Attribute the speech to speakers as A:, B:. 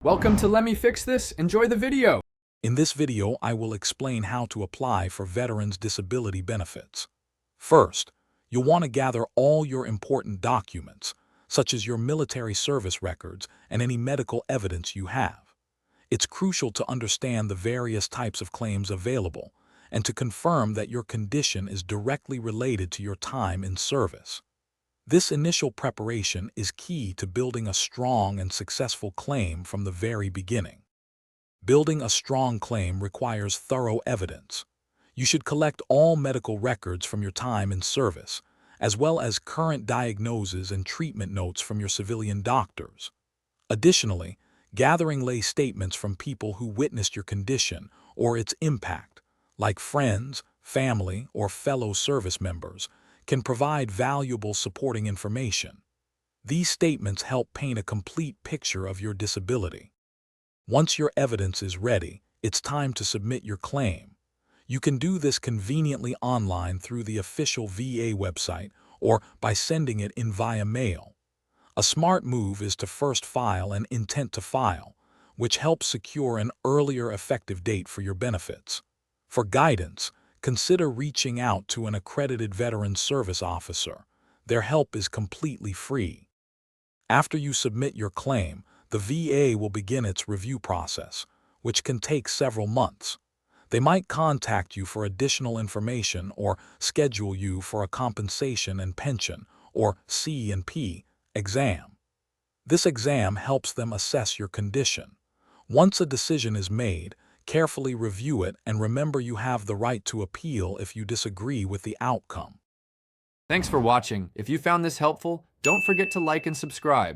A: Welcome to Let Me Fix This. Enjoy the video.
B: In this video, I will explain how to apply for veterans' disability benefits. First, you'll want to gather all your important documents, such as your military service records and any medical evidence you have. It's crucial to understand the various types of claims available and to confirm that your condition is directly related to your time in service. This initial preparation is key to building a strong and successful claim from the very beginning. Building a strong claim requires thorough evidence. You should collect all medical records from your time in service, as well as current diagnoses and treatment notes from your civilian doctors. Additionally, gathering lay statements from people who witnessed your condition or its impact, like friends, family, or fellow service members, can provide valuable supporting information. These statements help paint a complete picture of your disability. Once your evidence is ready, it's time to submit your claim. You can do this conveniently online through the official VA website or by sending it in via mail. A smart move is to first file an intent to file, which helps secure an earlier effective date for your benefits. For guidance, consider reaching out to an accredited veteran service officer. Their help is completely free. After you submit your claim, the VA will begin its review process, which can take several months. They might contact you for additional information or schedule you for a compensation and pension, or C&P, exam. This exam helps them assess your condition. Once a decision is made, carefully review it and remember you have the right to appeal if you disagree with the outcome.
A: Thanks for watching. If you found this helpful, don't forget to like and subscribe.